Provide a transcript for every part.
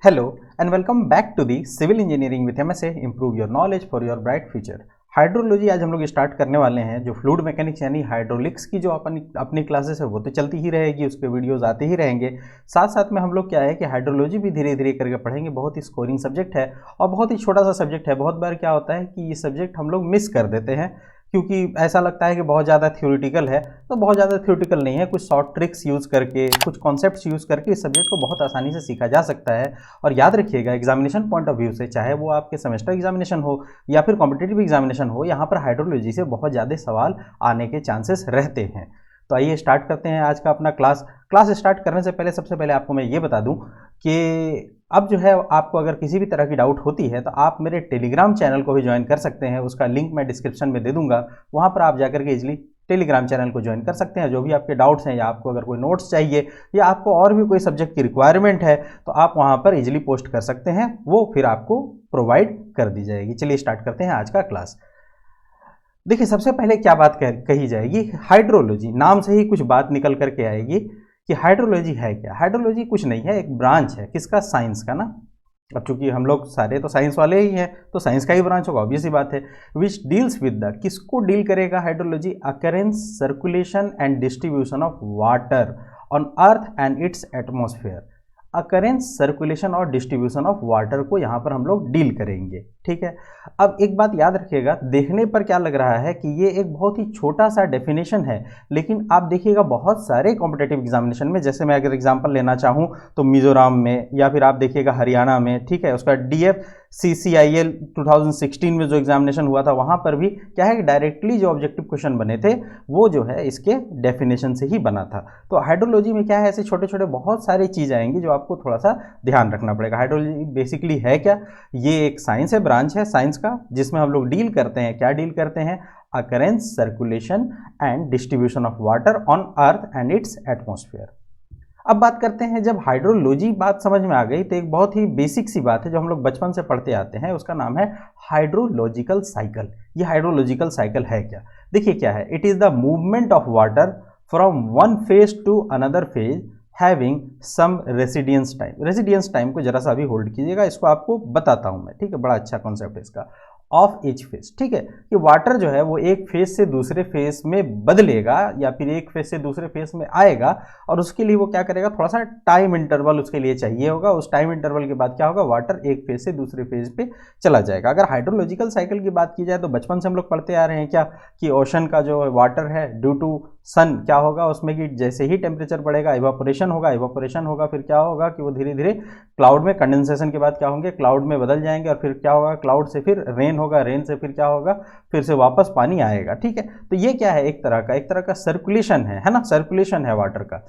Hello and welcome back to the Civil Engineering with MSA Improve Your Knowledge for Your Bright Future। Hydrology आज हम लोग start करने वाले हैं। जो फ्लूइड मैकेनिक्स यानी हाइड्रोलिक्स की जो अपनी क्लासेस है वो तो चलती ही रहेगी, उसके वीडियोस आते ही रहेंगे। साथ साथ में हम लोग क्या है कि हाइड्रोलॉजी भी धीरे धीरे करके पढ़ेंगे। बहुत ही स्कोरिंग सब्जेक्ट है और बहुत ही छोटा सा सब्जेक्ट है। बहुत बार क्या होता है कि ये सब्जेक्ट हम लोग मिस कर देते हैं क्योंकि ऐसा लगता है कि बहुत ज़्यादा थ्योरेटिकल है। तो बहुत ज़्यादा थ्योरेटिकल नहीं है, कुछ शॉर्ट ट्रिक्स यूज़ करके, कुछ कॉन्सेप्ट्स यूज़ करके इस सब्जेक्ट को बहुत आसानी से सीखा जा सकता है। और याद रखिएगा, एग्जामिनेशन पॉइंट ऑफ व्यू से, चाहे वो आपके सेमेस्टर एग्जामिनेशन हो या फिर कॉम्पिटिटिव एग्जामिनेशन हो, यहाँ पर हाइड्रोलॉजी से बहुत ज़्यादा सवाल आने के चांसेस रहते हैं। तो आइए स्टार्ट करते हैं आज का अपना क्लास स्टार्ट करने से पहले सबसे पहले आपको मैं ये बता दूं कि अब जो है आपको अगर किसी भी तरह की डाउट होती है तो आप मेरे टेलीग्राम चैनल को भी ज्वाइन कर सकते हैं। उसका लिंक मैं डिस्क्रिप्शन में दे दूंगा, वहाँ पर आप जाकर के इजीली टेलीग्राम चैनल को ज्वाइन कर सकते हैं। जो भी आपके डाउट्स हैं या आपको अगर कोई नोट्स चाहिए या आपको और भी कोई सब्जेक्ट की रिक्वायरमेंट है तो आप वहाँ पर इजीली पोस्ट कर सकते हैं, वो फिर आपको प्रोवाइड कर दी जाएगी। चलिए स्टार्ट करते हैं आज का क्लास। देखिए, सबसे पहले क्या बात कही जाएगी, हाइड्रोलॉजी नाम से ही कुछ बात निकल करके आएगी कि हाइड्रोलॉजी है क्या। हाइड्रोलॉजी कुछ नहीं है, एक ब्रांच है किसका, साइंस का ना। अब चूंकि हम लोग सारे तो साइंस वाले ही हैं तो साइंस का ही ब्रांच होगा, ऑब्वियस ही बात है। विच डील्स विद द, किसको डील करेगा hydrology, occurrence, circulation and distribution of water on earth and it's atmosphere. Occurrence, circulation और डिस्ट्रीब्यूशन ऑफ वाटर को यहाँ पर हम लोग डील करेंगे, ठीक है। अब एक बात याद रखिएगा, देखने पर क्या लग रहा है कि ये एक बहुत ही छोटा सा डेफिनेशन है, लेकिन आप देखिएगा बहुत सारे कॉम्पिटेटिव एग्जामिनेशन में, जैसे मैं अगर एग्जांपल लेना चाहूँ तो मिजोरम में या फिर आप देखिएगा हरियाणा में, ठीक है, उसका DFCCIL 2016 में जो एग्जामिनेशन हुआ था वहाँ पर भी क्या है कि डायरेक्टली जो ऑब्जेक्टिव क्वेश्चन बने थे वो जो है इसके डेफिनेशन से ही बना था। तो हाइड्रोलॉजी में क्या है, ऐसे छोटे छोटे बहुत सारी चीज़ आएंगी जो आपको थोड़ा सा ध्यान रखना पड़ेगा। हाइड्रोलॉजी बेसिकली है क्या, ये एक साइंस है, ब्रांच है साइंस का, जिसमें हम लोग डील करते हैं, क्या डील करते हैं, occurrence, circulation and distribution of water on earth and it's atmosphere. अब बात करते हैं, जब हाइड्रोलॉजी बात समझ में आ गई तो एक बहुत ही बेसिक सी बात है जो हम लोग बचपन से पढ़ते आते हैं, उसका नाम है हाइड्रोलॉजिकल साइकिल। ये हाइड्रोलॉजिकल साइकिल है क्या, देखिए क्या है, it is the movement of water from one phase to another phase having some residence time. Residence time को जरा सा अभी होल्ड कीजिएगा, इसको आपको बताता हूं मैं, ठीक है, बड़ा अच्छा कॉन्सेप्ट है इसका। ऑफ ईच फेज, ठीक है, कि वाटर जो है वो एक फेज से दूसरे फेज में बदलेगा या फिर एक फेज से दूसरे फेज में आएगा, और उसके लिए वो क्या करेगा, थोड़ा सा टाइम इंटरवल उसके लिए चाहिए होगा। उस टाइम इंटरवल के बाद क्या होगा, वाटर एक फेज से दूसरे फेज पे चला जाएगा। अगर हाइड्रोलॉजिकल साइकिल की बात की जाए तो बचपन से हम लोग पढ़ते आ रहे हैं क्या कि ओशन का जो वाटर है ड्यू टू सन क्या होगा उसमें कि जैसे ही टेम्परेचर बढ़ेगा इवापोरेशन होगा, इवापोरेशन होगा फिर क्या होगा कि वो धीरे धीरे क्लाउड में, कंडेंसेशन के बाद क्या होंगे, क्लाउड में बदल जाएंगे, और फिर क्या होगा, क्लाउड से फिर रेन होगा, रेन से फिर क्या होगा, फिर से वापस पानी आएगा, ठीक है। तो ये क्या है, एक तरह का सर्कुलेशन है ना, सर्कुलेशन है वाटर का।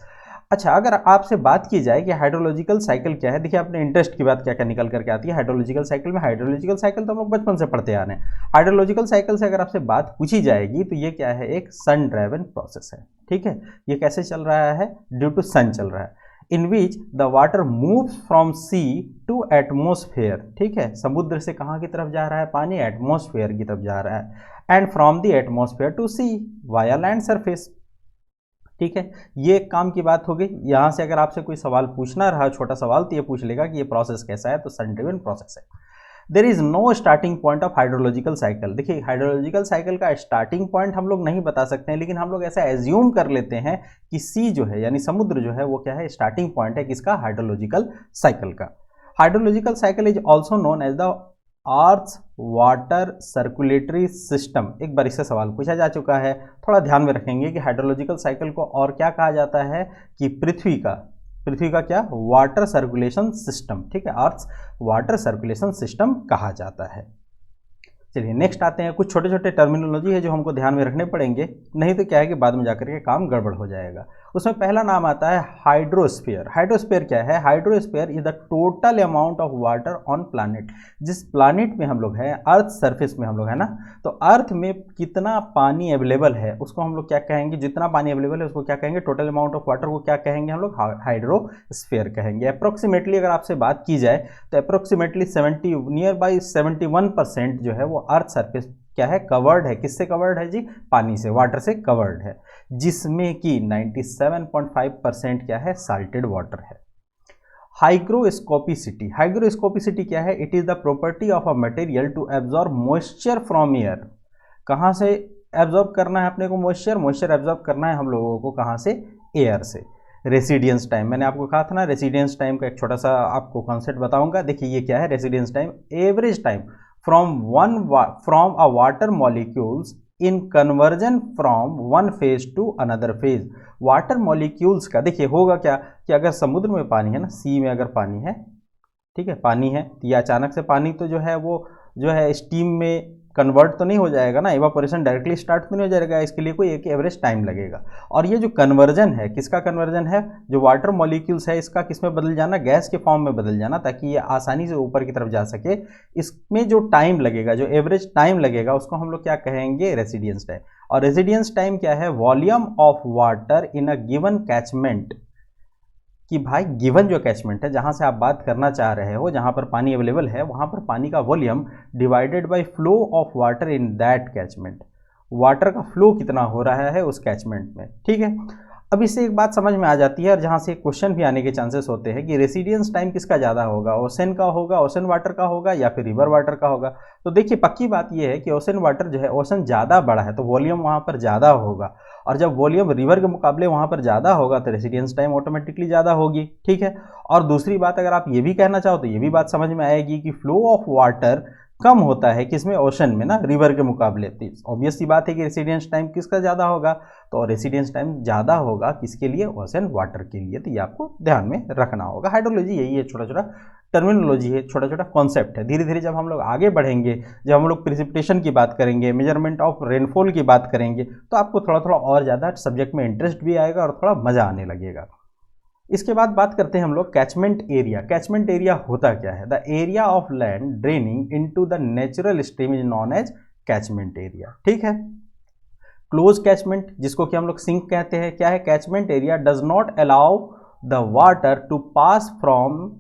अच्छा, अगर आपसे बात की जाए कि हाइड्रोलॉजिकल साइकिल क्या है, देखिए अपने इंटरेस्ट की बात क्या क्या निकल करके आती है हाइड्रोलॉजिकल साइकिल में। हाइड्रोलॉजिकल साइकिल तो हम लोग बचपन से पढ़ते आ रहे हैं। हाइड्रोलॉजिकल साइकिल से अगर आपसे बात पूछी जाएगी तो ये क्या है, एक सन ड्राइवन प्रोसेस है, ठीक है। ये कैसे चल रहा है, ड्यू टू सन चल रहा है, in which the water moves from sea to atmosphere, ठीक है, समुद्र से कहाँ की तरफ जा रहा है, पानी एटमोस्फेयर की तरफ जा रहा है, and from the atmosphere to sea via land surface, ठीक है। ये एक काम की बात हो गई। यहां से अगर आपसे कोई सवाल पूछना रहा, छोटा सवाल, तो ये पूछ लेगा कि ये प्रोसेस कैसा है, तो सन ड्रिवन प्रोसेस है। There is no starting point of hydrological cycle. देखिए, हाइड्रोलॉजिकल साइकिल का स्टार्टिंग पॉइंट हम लोग नहीं बता सकते हैं, लेकिन हम लोग ऐसा एज्यूम कर लेते हैं कि सी जो है यानी समुद्र जो है वो क्या है, स्टार्टिंग पॉइंट है किसका, हाइड्रोलॉजिकल साइकिल का। Hydrological cycle is also known as the earth water circulatory system. एक बार इससे सवाल पूछा जा चुका है, थोड़ा ध्यान में रखेंगे कि हाइड्रोलॉजिकल साइकिल को और क्या कहा जाता है कि पृथ्वी का क्या, वाटर सर्कुलेशन सिस्टम, ठीक है, अर्थ वाटर सर्कुलेशन सिस्टम कहा जाता है। चलिए नेक्स्ट आते हैं, कुछ छोटे छोटे टर्मिनोलॉजी है जो हमको ध्यान में रखने पड़ेंगे, नहीं तो क्या है कि बाद में जाकर के काम गड़बड़ हो जाएगा। उसमें पहला नाम आता है हाइड्रोस्फीयर। हाइड्रोस्फीयर क्या है, hydrosphere is the total amount of water on planet. जिस प्लैनेट में हम लोग हैं, अर्थ सरफेस में हम लोग है ना, तो अर्थ में कितना पानी अवेलेबल है उसको हम लोग क्या कहेंगे, जितना पानी अवेलेबल है उसको क्या कहेंगे, टोटल अमाउंट ऑफ वाटर को क्या कहेंगे हम लोग, हाइड्रोस्फीयर कहेंगे। अप्रोक्सीमेटली अगर आपसे बात की जाए तो अप्रोक्सीमेटली 70 नियर बाई 71% जो है वो अर्थ सरफेस क्या है, कवर्ड है। किससे कवर्ड है जी, पानी से, वाटर से कवर्ड है, जिसमें कि 97.5% क्या है, साल्टेड वाटर है। हाइग्रोस्कोपिसिटी, हाइग्रोस्कोपिसिटी क्या है? It is the property of a material to absorb moisture from air. कहाँ से एब्जॉर्ब करना है अपने को मॉइस्चर? मॉइस्चर एब्जॉर्ब करना है हम लोगों को कहाँ से? एयर से। रेसिडेंस टाइम, मैंने आपको कहा था ना, रेसिडेंस टाइम का एक छोटा सा आपको कॉन्सेप्ट बताऊंगा। देखिए ये क्या है residence time? Average time from a water molecules in conversion from one phase to another phase. Water molecules का देखिए होगा क्या कि अगर समुद्र में पानी है ना, सी में अगर पानी है, ठीक है, पानी है, तो ये अचानक से पानी तो जो है वो जो है स्टीम में कन्वर्ट तो नहीं हो जाएगा ना, इवापोरेशन डायरेक्टली स्टार्ट तो नहीं हो जाएगा, इसके लिए कोई एक एवरेज टाइम लगेगा। और ये जो कन्वर्जन है, किसका कन्वर्जन है? जो वाटर मॉलिक्यूल्स है इसका किस में बदल जाना? गैस के फॉर्म में बदल जाना, ताकि ये आसानी से ऊपर की तरफ जा सके। इसमें जो टाइम लगेगा, जो एवरेज टाइम लगेगा, उसको हम लोग क्या कहेंगे? Residence time. और रेसिडेंस टाइम क्या है? Volume of water in a given catchment, कि भाई गिवन जो कैचमेंट है, जहां से आप बात करना चाह रहे हो, जहां पर पानी अवेलेबल है, वहां पर पानी का volume divided by flow of water in that catchment. Water का फ्लो कितना हो रहा है उस कैचमेंट में, ठीक है। अब इससे एक बात समझ में आ जाती है, और जहां से क्वेश्चन भी आने के चांसेस होते हैं कि रेसिडेंस टाइम किसका ज़्यादा होगा? ओशन का होगा, ओशन वाटर का होगा, या फिर रिवर वाटर का होगा? तो देखिए पक्की बात यह है कि ओशन वाटर जो है, ओशन ज़्यादा बड़ा है तो वॉल्यूम वहां पर ज़्यादा होगा, और जब वॉल्यूम रिवर के मुकाबले वहां पर ज़्यादा होगा तो रेसिडेंस टाइम ऑटोमेटिकली ज़्यादा होगी, ठीक है। और दूसरी बात अगर आप ये भी कहना चाहो तो ये भी बात समझ में आएगी कि फ्लो ऑफ वाटर कम होता है किसमें? ओशन में ना, रिवर के मुकाबले। तो ऑब्वियस सी बात है कि रेसिडेंस टाइम किसका ज़्यादा होगा? तो रेसिडेंस टाइम ज़्यादा होगा किसके लिए? ओशन वाटर के लिए। तो ये आपको ध्यान में रखना होगा। हाइड्रोलॉजी यही है, छोटा छोटा टर्मिनोलॉजी है, छोटा छोटा कॉन्सेप्ट है। धीरे धीरे जब हम लोग आगे बढ़ेंगे, जब हम लोग प्रिसिपिटेशन की बात करेंगे, मेजरमेंट ऑफ रेनफॉल की बात करेंगे, तो आपको थोड़ा थोड़ा और ज़्यादा सब्जेक्ट में इंटरेस्ट भी आएगा और थोड़ा मज़ा आने लगेगा। इसके बाद बात करते हैं हम लोग कैचमेंट एरिया। कैचमेंट एरिया होता क्या है? The area of land draining into the natural stream is known as catchment area, ठीक है। क्लोज कैचमेंट, जिसको कि हम लोग सिंक कहते हैं, क्या है? Catchment area does not allow the water to pass from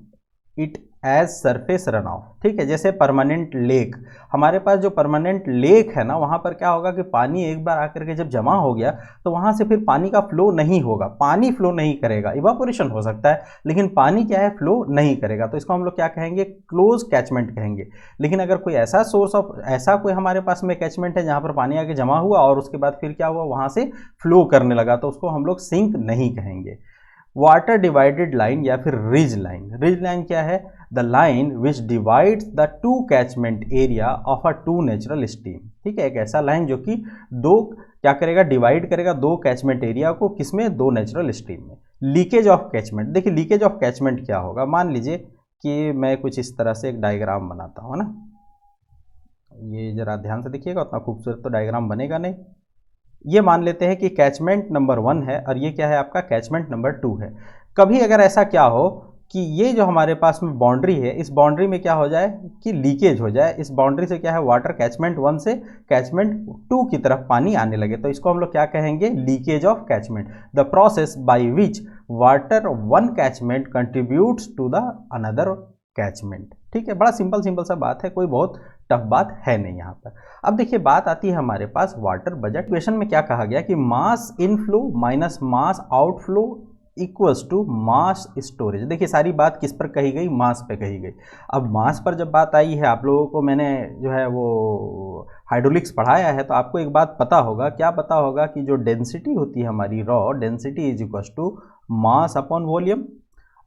it as surface run off, ठीक है। जैसे परमानेंट लेक, हमारे पास जो परमानेंट लेक है ना, वहां पर क्या होगा कि पानी एक बार आकर के जब जमा हो गया तो वहां से फिर पानी का फ्लो नहीं होगा, पानी फ्लो नहीं करेगा। इवापोरेशन हो सकता है लेकिन पानी क्या है? फ्लो नहीं करेगा। तो इसको हम लोग क्या कहेंगे? क्लोज कैचमेंट कहेंगे। लेकिन अगर कोई ऐसा सोर्स ऑफ, ऐसा कोई हमारे पास में कैचमेंट है जहां पर पानी आके जमा हुआ और उसके बाद फिर क्या हुआ, वहां से फ्लो करने लगा, तो उसको हम लोग सिंक नहीं कहेंगे। वाटर डिवाइडेड लाइन या फिर रिज लाइन। रिज लाइन क्या है? The line which divides the two catchment area of a two natural stream, ठीक है। एक ऐसा लाइन जो कि दो क्या करेगा? डिवाइड करेगा दो कैचमेंट एरिया को, किसमें? दो नेचुरल स्ट्रीम में। लीकेज ऑफ कैचमेंट, देखिए लीकेज ऑफ कैचमेंट क्या होगा? मान लीजिए कि मैं कुछ इस तरह से एक डायग्राम बनाता हूँ ना, ये जरा ध्यान से देखिएगा, उतना खूबसूरत तो डायग्राम बनेगा नहीं। ये मान लेते हैं कि कैचमेंट नंबर 1 है और ये क्या है? आपका कैचमेंट नंबर 2 है। कभी अगर ऐसा क्या हो कि ये जो हमारे पास में बाउंड्री है, इस बाउंड्री में क्या हो जाए कि लीकेज हो जाए, इस बाउंड्री से क्या है? वाटर कैचमेंट 1 से कैचमेंट 2 की तरफ पानी आने लगे, तो इसको हम लोग क्या कहेंगे? Leakage of catchment. The process by which water 1 catchment contributes to the another catchment, ठीक है। बड़ा सिंपल सिंपल सा बात है, कोई बहुत टफ बात है नहीं यहाँ पर। अब देखिए बात आती है हमारे पास वाटर बजट। इक्वेशन में क्या कहा गया कि mass inflow minus mass outflow equals to mass storage. देखिए सारी बात किस पर कही गई? मास पे कही गई। अब मास पर जब बात आई है, आप लोगों को मैंने जो है वो हाइड्रोलिक्स पढ़ाया है, तो आपको एक बात पता होगा। क्या पता होगा? कि जो डेंसिटी होती है हमारी, rho density is equals to mass upon volume.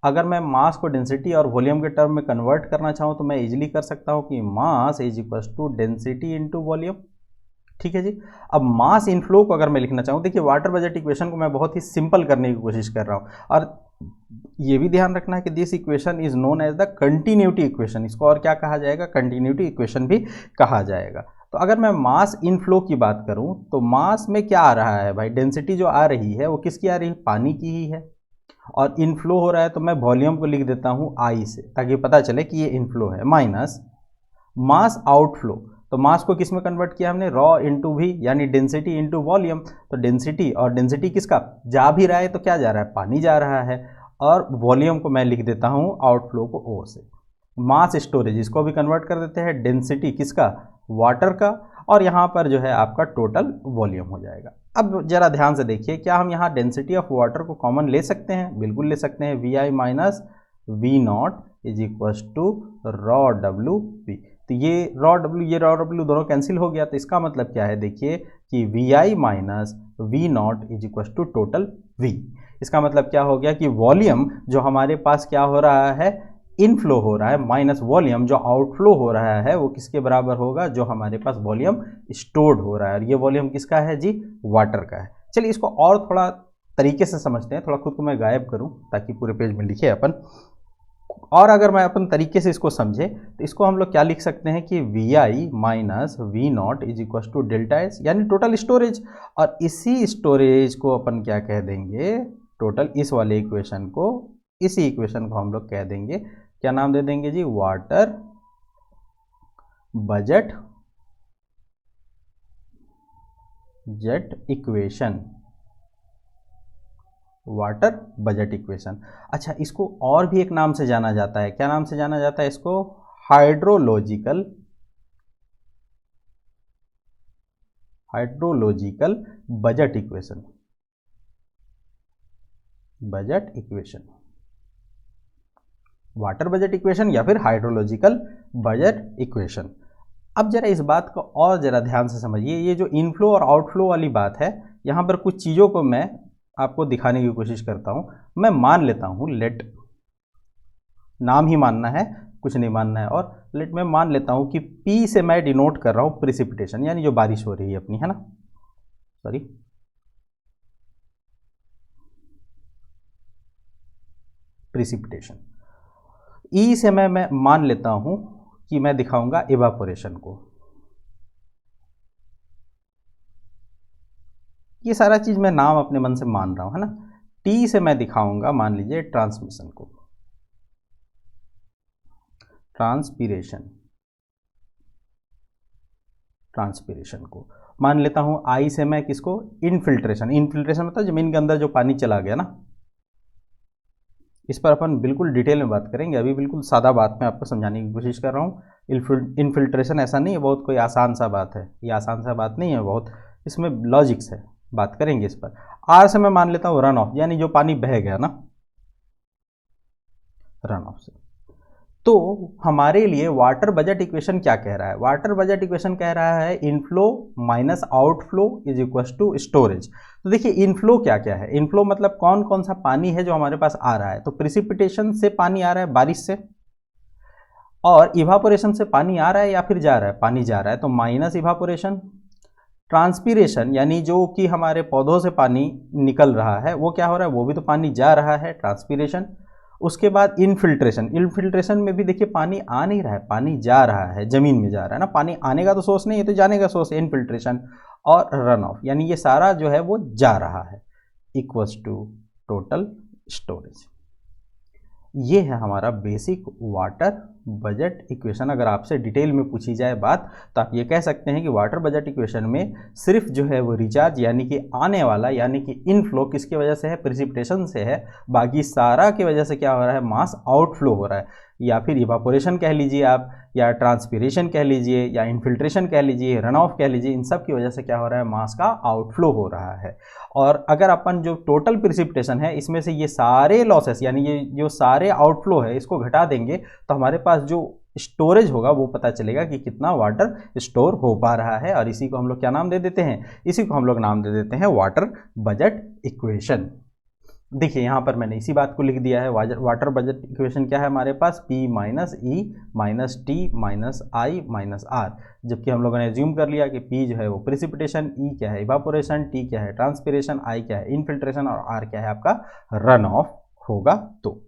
अगर मैं मास को डेंसिटी और वॉल्यूम के टर्म में कन्वर्ट करना चाहूँ तो मैं इजीली कर सकता हूँ कि mass is equals to density into volume, ठीक है जी। अब मास इनफ्लो को अगर मैं लिखना चाहूँ, देखिए वाटर बजट इक्वेशन को मैं बहुत ही सिंपल करने की कोशिश कर रहा हूँ, और ये भी ध्यान रखना है कि this equation is known as the continuity equation. इसको और क्या कहा जाएगा? कंटिन्यूटी इक्वेशन भी कहा जाएगा। तो अगर मैं मास इनफ्लो की बात करूँ तो मास में क्या आ रहा है भाई? डेंसिटी जो आ रही है वो किसकी आ रही है? पानी की ही है। और इनफ्लो हो रहा है तो मैं वॉल्यूम को लिख देता हूँ आई से, ताकि पता चले कि ये इनफ्लो है, माइनस मास आउटफ्लो। तो मास को किस में कन्वर्ट किया हमने? रॉ इंटू भी, यानी डेंसिटी इंटू वॉल्यूम। तो डेंसिटी, और डेंसिटी किसका जा भी रहा है तो क्या जा रहा है? पानी जा रहा है। और वॉल्यूम को मैं लिख देता हूँ आउटफ्लो को ओ से। मास स्टोरेज, इसको भी कन्वर्ट कर देते हैं, डेंसिटी किसका? वाटर का। और यहाँ पर जो है आपका टोटल वॉल्यूम हो जाएगा। अब जरा ध्यान से देखिए, क्या हम यहाँ डेंसिटी ऑफ वाटर को कॉमन ले सकते हैं? बिल्कुल ले सकते हैं। V I minus V naught is equal to rho W P. तो ये रॉ डब्ल्यू दोनों कैंसिल हो गया, तो इसका मतलब क्या है, देखिए कि V I minus V naught is equal to total V. इसका मतलब क्या हो गया कि वॉल्यूम जो हमारे पास क्या हो रहा है, इनफ्लो हो रहा है, माइनस वॉल्यूम जो आउटफ्लो हो रहा है, वो किसके बराबर होगा, जो हमारे पास वॉल्यूम स्टोर्ड हो रहा है। और ये वॉल्यूम किसका है जी, वाटर का है। चलिए इसको और थोड़ा तरीके से समझते हैं, थोड़ा खुद को मैं गायब करूं ताकि पूरे पेज में लिखे अपन। और अगर मैं अपन तरीके से इसको समझे तो इसको हम लोग क्या लिख सकते हैं कि V I minus V naught is equal to delta S, यानी टोटल स्टोरेज। और इसी स्टोरेज को अपन क्या कह देंगे, टोटल, इस वाले इक्वेशन को, इसी इक्वेशन को हम लोग कह देंगे, क्या नाम दे देंगे जी, वाटर बजट जेट इक्वेशन, वाटर बजट इक्वेशन। अच्छा, इसको और भी एक नाम से जाना जाता है, क्या नाम से जाना जाता है इसको, hydrological budget equation, budget equation, water budget equation या फिर हाइड्रोलॉजिकल बजट इक्वेशन। अब जरा इस बात को और जरा ध्यान से समझिए, ये जो इनफ्लो और आउटफ्लो वाली बात है, यहाँ पर कुछ चीज़ों को मैं आपको दिखाने की कोशिश करता हूँ। मैं मान लेता हूँ, लेट, नाम ही मानना है, कुछ नहीं मानना है, और लेट मैं मान लेता हूँ कि P से मैं डिनोट कर रहा हूँ प्रिसिपिटेशन, यानी जो बारिश हो रही है अपनी, है ना, सॉरी, प्रिसिपिटेशन। E से मैं मान लेता हूँ कि मैं दिखाऊंगा इवापोरेशन को। ये सारा चीज़ मैं नाम अपने मन से मान रहा हूँ, है ना। T से मैं दिखाऊंगा, मान लीजिए, ट्रांसमिशन को, ट्रांसपीरेशन को मान लेता हूँ। आई से मैं किसको, इनफिल्ट्रेशन, इनफिल्ट्रेशन मतलब जमीन के अंदर जो पानी चला गया ना, इस पर अपन बिल्कुल डिटेल में बात करेंगे। अभी बिल्कुल सादा बात में आपको समझाने की कोशिश कर रहा हूँ। इनफिल्ट्रेशन ऐसा नहीं है बहुत कोई आसान सा बात है, ये आसान सा बात नहीं है बहुत, इसमें लॉजिक्स है, बात करेंगे इस पर। आर से मैं मान लेता हूँ रन ऑफ, यानी जो पानी बह गया ना, रन ऑफ से। तो हमारे लिए वाटर बजट इक्वेशन क्या कह रहा है, वाटर बजट इक्वेशन कह रहा है inflow minus outflow is equal to storage. तो देखिए इनफ्लो क्या क्या है, इनफ्लो मतलब कौन कौन सा पानी है जो हमारे पास आ रहा है, तो प्रिसिपिटेशन से पानी आ रहा है, बारिश से, और इवापोरेशन से पानी आ रहा है या फिर जा रहा है, पानी जा रहा है, तो माइनस इवापोरेशन। ट्रांसपीरेशन यानी जो कि हमारे पौधों से पानी निकल रहा है, वो क्या हो रहा है, वो भी तो पानी जा रहा है, ट्रांसपीरेशन। उसके बाद इनफिल्ट्रेशन, इनफिल्ट्रेशन में भी देखिए पानी आ नहीं रहा है, पानी जा रहा है, जमीन में जा रहा है ना, पानी आने का तो सोर्स नहीं है, तो जाने का सोर्स है इनफिल्ट्रेशन। और रन ऑफ, यानी ये सारा जो है वो जा रहा है, इक्वल्स टू टोटल स्टोरेज। ये है हमारा बेसिक वाटर बजट इक्वेशन। अगर आपसे डिटेल में पूछी जाए बात, तो आप ये कह सकते हैं कि वाटर बजट इक्वेशन में सिर्फ जो है वो रिचार्ज यानी कि आने वाला, यानी कि इनफ्लो किसकी वजह से है, प्रिसिपिटेशन से है, बाकी सारा की वजह से क्या हो रहा है, मास आउटफ्लो हो रहा है, या फिर इवापोरेशन कह लीजिए आप, या ट्रांसपीरेशन कह लीजिए, या इनफिल्ट्रेशन कह लीजिए, रन ऑफ कह लीजिए, इन सब की वजह से क्या हो रहा है, मास का आउटफ्लो हो रहा है। और अगर अपन जो टोटल प्रिसिपिटेशन है, इसमें से ये सारे लॉसेस यानी ये जो सारे आउटफ्लो है, इसको घटा देंगे, तो हमारे पास जो स्टोरेज होगा वो पता चलेगा कि कितना वाटर स्टोर हो पा रहा है। और इसी को हम लोग क्या नाम दे देते हैं, इसी को हम लोग नाम दे देते हैं वाटर बजट इक्वेशन। देखिए यहाँ पर मैंने इसी बात को लिख दिया है। वाटर बजट इक्वेशन क्या है हमारे पास, P minus E minus T minus I minus R, जबकि हम लोगों ने एज्यूम कर लिया कि P जो है वो प्रिसिपिटेशन, E क्या है इवापोरेशन, T क्या है ट्रांसपीरेशन, I क्या है इनफिल्ट्रेशन, और R क्या है आपका रन ऑफ होगा। तो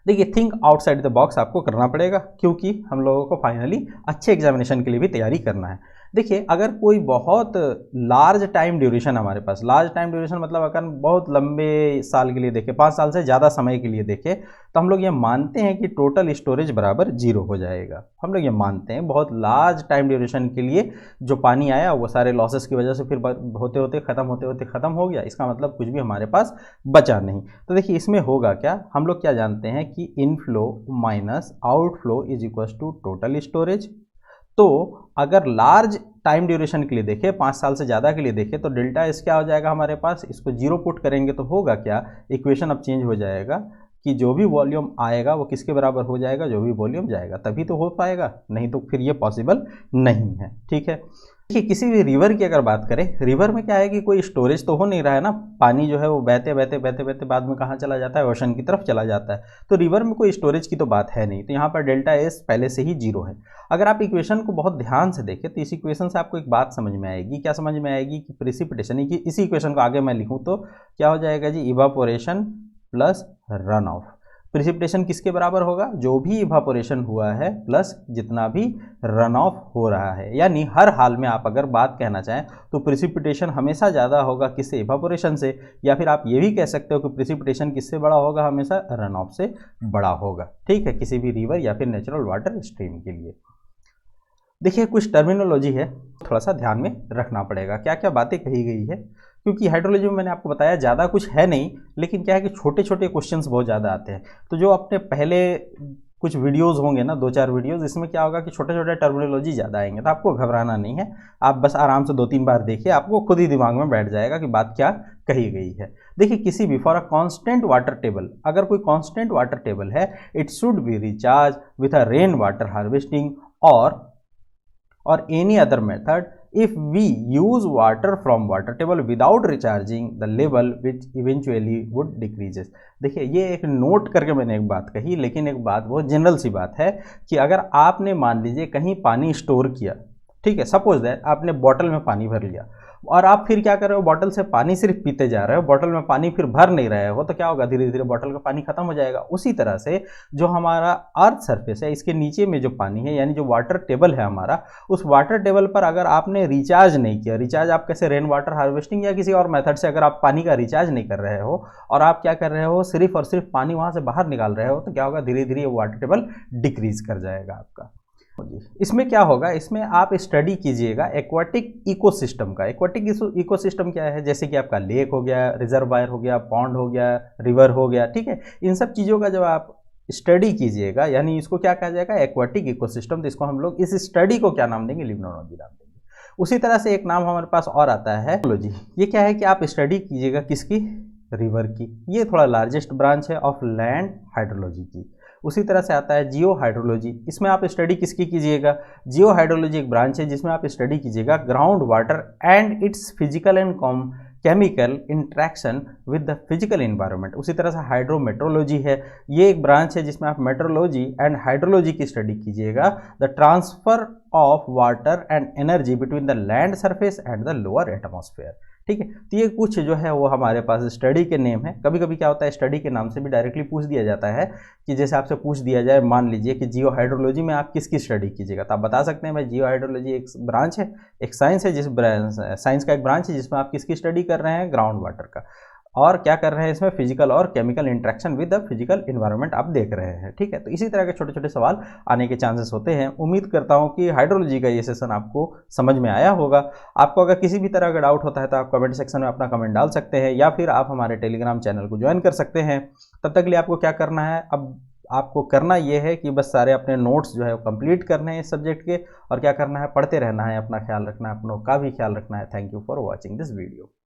देखिए थिंक आउटसाइड द बॉक्स आपको करना पड़ेगा, क्योंकि हम लोगों को फाइनली अच्छे एग्जामिनेशन के लिए भी तैयारी करना है। देखिए अगर कोई बहुत लार्ज टाइम ड्यूरेशन हमारे पास, लार्ज टाइम ड्यूरेशन मतलब अगर बहुत लंबे साल के लिए देखें, 5 साल से ज़्यादा समय के लिए देखें, तो हम लोग ये मानते हैं कि टोटल स्टोरेज बराबर 0 हो जाएगा। हम लोग ये मानते हैं बहुत लार्ज टाइम ड्यूरेशन के लिए जो पानी आया वो सारे लॉसेस की वजह से फिर होते होते ख़त्म हो गया, इसका मतलब कुछ भी हमारे पास बचा नहीं। तो देखिए इसमें होगा क्या, हम लोग क्या जानते हैं कि inflow minus outflow is equal to total storage. तो अगर लार्ज टाइम ड्यूरेशन के लिए देखें, 5 साल से ज़्यादा के लिए देखें, तो डेल्टा एस क्या हो जाएगा हमारे पास, इसको 0 पुट करेंगे तो होगा क्या, इक्वेशन अब चेंज हो जाएगा, कि जो भी वॉल्यूम आएगा वो किसके बराबर हो जाएगा, जो भी वॉल्यूम जाएगा, तभी तो हो पाएगा, नहीं तो फिर ये पॉसिबल नहीं है। ठीक है, देखिए किसी भी रिवर की अगर बात करें, रिवर में क्या है कि कोई स्टोरेज तो हो नहीं रहा है ना, पानी जो है वो बहते बहते बहते बहते बाद में कहाँ चला जाता है, ओशन की तरफ चला जाता है। तो रिवर में कोई स्टोरेज की तो बात है नहीं, तो यहाँ पर डेल्टा एस पहले से ही जीरो है। अगर आप इक्वेशन को बहुत ध्यान से देखें तो इस इक्वेशन से आपको एक बात समझ में आएगी। क्या समझ में आएगी कि प्रेसिपिटेशन, इसी इक्वेशन को आगे मैं लिखूँ तो क्या हो जाएगा जी, evaporation plus run off. Precipitation किसके बराबर होगा, जो भी इवापोरेशन हुआ है प्लस जितना भी रन ऑफ हो रहा है। यानी हर हाल में आप अगर बात कहना चाहें तो प्रिसिपिटेशन हमेशा ज़्यादा होगा किससे, इवापोरेशन से, या फिर आप ये भी कह सकते हो कि प्रिसिपिटेशन किससे बड़ा होगा, हमेशा रन ऑफ से बड़ा होगा। ठीक है, किसी भी रिवर या फिर नेचुरल वाटर स्ट्रीम के लिए। देखिए कुछ टर्मिनोलॉजी है, थोड़ा सा ध्यान में रखना पड़ेगा, क्या क्या बातें कही गई है, क्योंकि हाइड्रोलॉजी में मैंने आपको बताया ज़्यादा कुछ है नहीं, लेकिन क्या है कि छोटे छोटे क्वेश्चंस बहुत ज़्यादा आते हैं। तो जो अपने पहले कुछ वीडियोस होंगे ना, 2-4 वीडियोस, इसमें क्या होगा कि छोटे छोटे टर्मिनोलॉजी ज़्यादा आएंगे, तो आपको घबराना नहीं है, आप बस आराम से 2-3 बार देखिए, आपको खुद ही दिमाग में बैठ जाएगा कि बात क्या कही गई है। देखिए किसी भी for a constant water table, अगर कोई कांस्टेंट वाटर टेबल है, it should be recharge with a rain water harvesting or any other method if we use water from water table without recharging the level which eventually would decreases। देखिए ये एक note करके मैंने एक बात कही, लेकिन एक बात बहुत जनरल सी बात है कि अगर आपने मान लीजिए कहीं पानी स्टोर किया, ठीक है, सपोज दैट आपने बॉटल में पानी भर लिया और आप फिर क्या कर रहे हो, बॉटल से पानी सिर्फ पीते जा रहे हो, बॉटल में पानी फिर भर नहीं रहे हो, तो क्या होगा, धीरे धीरे बॉटल का पानी खत्म हो जाएगा। उसी तरह से जो हमारा अर्थ सरफेस है, इसके नीचे में जो पानी है, यानी जो वाटर टेबल है हमारा, उस वाटर टेबल पर अगर आपने रिचार्ज नहीं किया, रिचार्ज आप कैसे, रेन वाटर हार्वेस्टिंग या किसी और मेथड से अगर आप पानी का रिचार्ज नहीं कर रहे हो और आप क्या कर रहे हो, सिर्फ और सिर्फ पानी वहां से बाहर निकाल रहे हो, तो क्या होगा, धीरे धीरे वाटर टेबल डिक्रीज कर जाएगा आपका। इसमें क्या होगा, इसमें आप स्टडी कीजिएगा एक्वाटिक इकोसिस्टम का। एक्वाटिक इकोसिस्टम क्या है, जैसे कि आपका लेक हो गया, रिजर्वायर हो गया, पॉन्ड हो गया, रिवर हो गया, ठीक है, इन सब चीज़ों का जब आप स्टडी कीजिएगा, यानी इसको क्या कहा जाएगा, एक्वाटिक इकोसिस्टम। तो इसको हम लोग इस स्टडी को क्या नाम देंगे, लिम्नोलॉजी नाम देंगे। उसी तरह से एक नाम हमारे पास और आता है हाइड्रोलॉजी। ये क्या है कि आप स्टडी कीजिएगा किसकी, रिवर की। ये थोड़ा लार्जेस्ट ब्रांच है ऑफ लैंड हाइड्रोलॉजी की। उसी तरह से आता है जियो हाइड्रोलॉजी। इसमें आप स्टडी किसकी कीजिएगा, जियो हाइड्रोलॉजी एक ब्रांच है जिसमें आप स्टडी कीजिएगा ground water and it's physical and chemical interaction with the physical environment. उसी तरह से हाइड्रोमेट्रोलॉजी है, ये एक ब्रांच है जिसमें आप मेट्रोलॉजी एंड हाइड्रोलॉजी की स्टडी कीजिएगा, the transfer of water and energy between the land surface and the lower atmosphere. ठीक है, तो ये कुछ जो है वो हमारे पास स्टडी के नेम है। कभी कभी क्या होता है, स्टडी के नाम से भी डायरेक्टली पूछ दिया जाता है कि जैसे आपसे पूछ दिया जाए, मान लीजिए कि जियो हाइड्रोलॉजी में आप किसकी स्टडी कीजिएगा, तो आप बता सकते हैं भाई जियो हाइड्रोलॉजी एक ब्रांच है, एक साइंस है, साइंस का एक ब्रांच है जिसमें आप किसकी स्टडी कर रहे हैं, ग्राउंड वाटर का, और क्या कर रहे हैं इसमें, फिजिकल और chemical interaction with the physical environment आप देख रहे हैं। ठीक है, तो इसी तरह के छोटे छोटे सवाल आने के चांसेस होते हैं। उम्मीद करता हूं कि हाइड्रोलॉजी का ये सेशन आपको समझ में आया होगा। आपको अगर किसी भी तरह का डाउट होता है तो आप कमेंट सेक्शन में अपना कमेंट डाल सकते हैं, या फिर आप हमारे टेलीग्राम चैनल को ज्वाइन कर सकते हैं। तब तक के लिए आपको क्या करना है, अब आपको करना ये है कि बस सारे अपने नोट्स जो है वो कंप्लीट करने हैं इस सब्जेक्ट के, और क्या करना है, पढ़ते रहना है, अपना ख्याल रखना है, अपनों का भी ख्याल रखना है। Thank you for watching this video.